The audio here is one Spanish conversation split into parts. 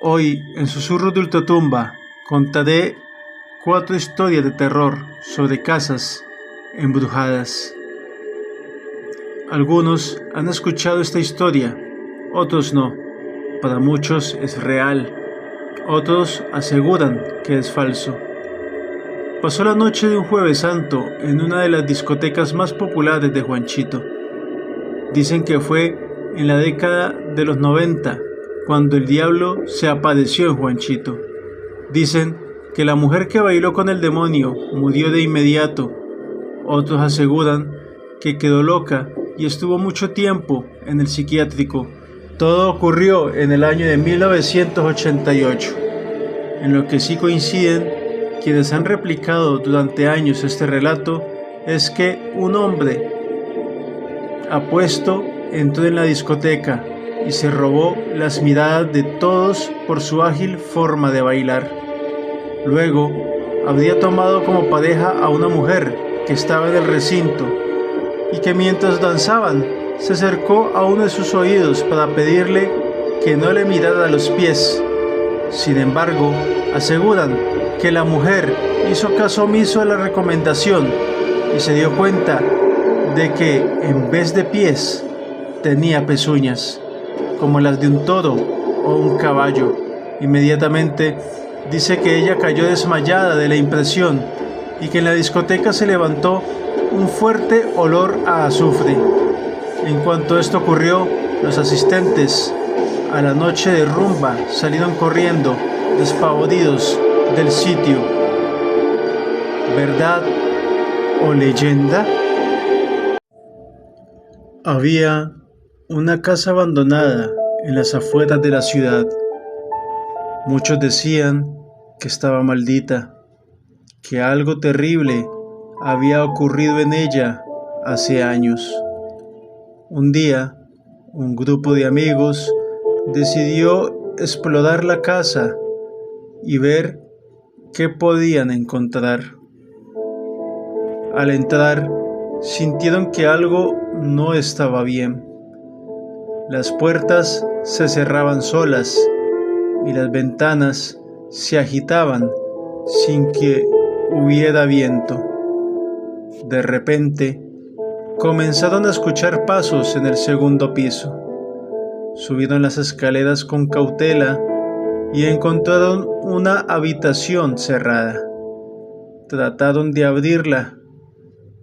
Hoy, en Susurros de Ultratumba, contaré 4 historias de terror sobre casas embrujadas. Algunos han escuchado esta historia, otros no. Para muchos es real, otros aseguran que es falso. Pasó la noche de un Jueves Santo en una de las discotecas más populares de Juanchito. Dicen que fue en la década de los 90 cuando el diablo se apareció en Juanchito. Dicen que la mujer que bailó con el demonio murió de inmediato. Otros aseguran que quedó loca y estuvo mucho tiempo en el psiquiátrico. Todo ocurrió en el año de 1988. En lo que sí coinciden quienes han replicado durante años este relato es que un hombre apuesto entró en la discoteca y se robó las miradas de todos por su ágil forma de bailar. Luego, habría tomado como pareja a una mujer que estaba en el recinto y que mientras danzaban se acercó a uno de sus oídos para pedirle que no le mirara los pies. Sin embargo, aseguran que la mujer hizo caso omiso a la recomendación y se dio cuenta de que en vez de pies tenía pezuñas, como las de un toro o un caballo. Inmediatamente dice que ella cayó desmayada de la impresión y que en la discoteca se levantó un fuerte olor a azufre. En cuanto esto ocurrió, los asistentes a la noche de rumba salieron corriendo, despavoridos del sitio. ¿Verdad o leyenda? Había una casa abandonada en las afueras de la ciudad. Muchos decían que estaba maldita, que algo terrible había ocurrido en ella hace años. Un día, un grupo de amigos decidió explorar la casa y ver qué podían encontrar. Al entrar, sintieron que algo no estaba bien. Las puertas se cerraban solas y las ventanas se agitaban sin que hubiera viento. De repente, comenzaron a escuchar pasos en el segundo piso. Subieron las escaleras con cautela y encontraron una habitación cerrada. Trataron de abrirla,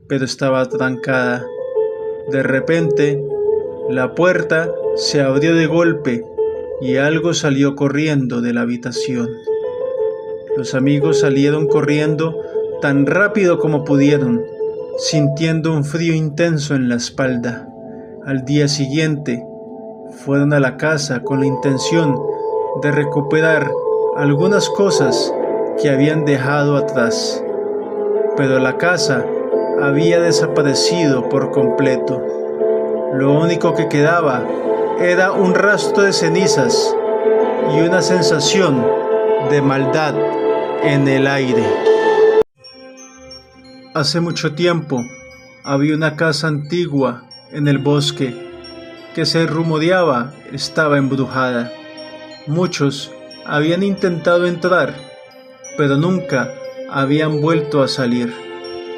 pero estaba trancada. De repente, la puerta se abrió de golpe y algo salió corriendo de la habitación. Los amigos salieron corriendo tan rápido como pudieron, sintiendo un frío intenso en la espalda. Al día siguiente, fueron a la casa con la intención de recuperar algunas cosas que habían dejado atrás. Pero la casa había desaparecido por completo. Lo único que quedaba era un rastro de cenizas y una sensación de maldad en el aire. Hace mucho tiempo había una casa antigua en el bosque que se rumoreaba estaba embrujada. Muchos habían intentado entrar, pero nunca habían vuelto a salir.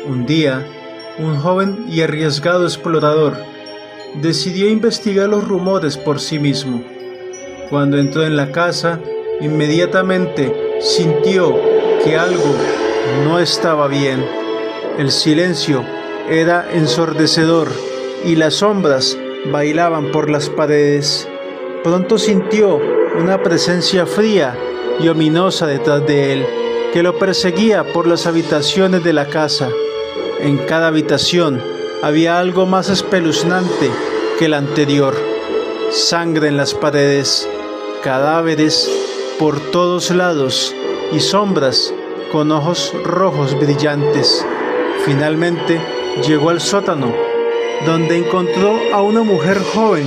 Un día, un joven y arriesgado explorador decidió investigar los rumores por sí mismo. Cuando entró en la casa, inmediatamente sintió que algo no estaba bien. El silencio era ensordecedor y las sombras bailaban por las paredes. Pronto sintió una presencia fría y ominosa detrás de él, que lo perseguía por las habitaciones de la casa. En cada habitación había algo más espeluznante que la anterior. Sangre en las paredes, cadáveres por todos lados y sombras con ojos rojos brillantes. Finalmente llegó al sótano, donde encontró a una mujer joven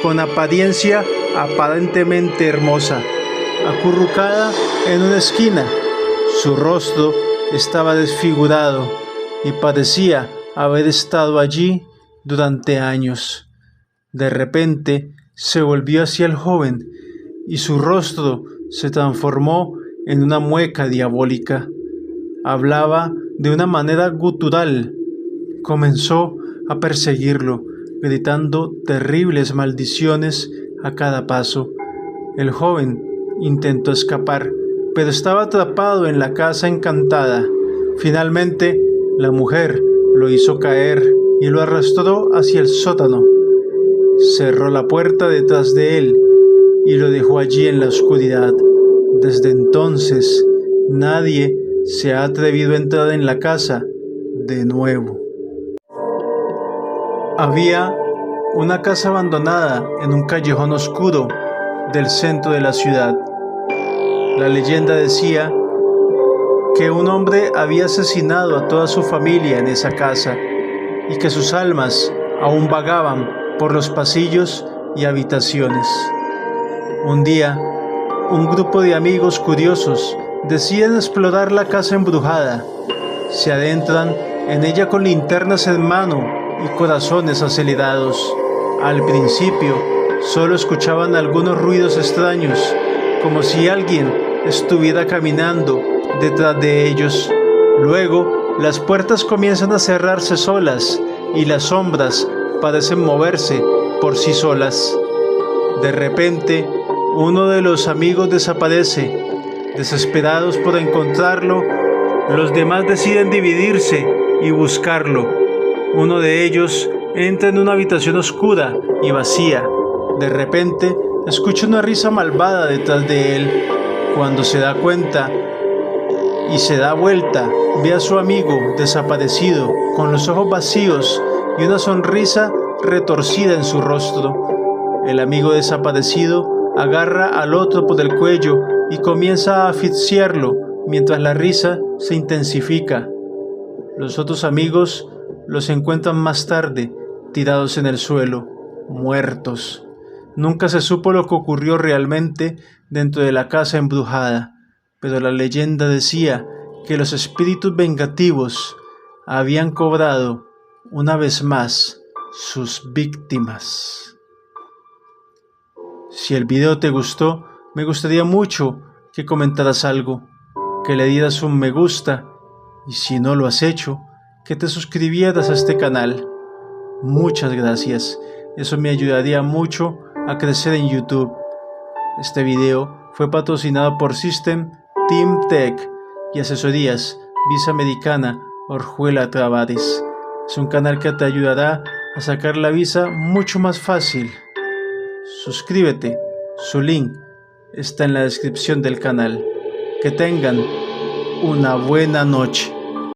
con apariencia aparentemente hermosa, acurrucada en una esquina. Su rostro estaba desfigurado y parecía haber estado allí durante años. De repente se volvió hacia el joven y su rostro se transformó en una mueca diabólica. Hablaba de una manera gutural. Comenzó a perseguirlo, gritando terribles maldiciones a cada paso. El joven intentó escapar, pero estaba atrapado en la casa encantada. Finalmente, la mujer lo hizo caer y lo arrastró hacia el sótano. Cerró la puerta detrás de él y lo dejó allí en la oscuridad. Desde entonces, nadie se ha atrevido a entrar en la casa de nuevo. Había una casa abandonada en un callejón oscuro del centro de la ciudad. La leyenda decía que un hombre había asesinado a toda su familia en esa casa y que sus almas aún vagaban por los pasillos y habitaciones. Un día, un grupo de amigos curiosos deciden explorar la casa embrujada. Se adentran en ella con linternas en mano y corazones acelerados. Al principio, solo escuchaban algunos ruidos extraños, como si alguien estuviera caminando detrás de ellos. Luego, las puertas comienzan a cerrarse solas y las sombras parecen moverse por sí solas. De repente, uno de los amigos desaparece. Desesperados por encontrarlo, los demás deciden dividirse y buscarlo. Uno de ellos entra en una habitación oscura y vacía. De repente, escucha una risa malvada detrás de él. Cuando se da cuenta y se da vuelta, ve a su amigo desaparecido, con los ojos vacíos y una sonrisa retorcida en su rostro. El amigo desaparecido agarra al otro por el cuello y comienza a asfixiarlo mientras la risa se intensifica. Los otros amigos los encuentran más tarde, tirados en el suelo, muertos. Nunca se supo lo que ocurrió realmente dentro de la casa embrujada, pero la leyenda decía que los espíritus vengativos habían cobrado una vez más sus víctimas. Si el video te gustó, me gustaría mucho que comentaras algo, que le dieras un me gusta y si no lo has hecho, que te suscribieras a este canal. Muchas gracias, eso me ayudaría mucho a crecer en YouTube. Este video fue patrocinado por System Team Tech y Asesorías Visa Americana Orjuela Travares. Es un canal que te ayudará a sacar la visa mucho más fácil. Suscríbete, su link está en la descripción del canal. Que tengan una buena noche.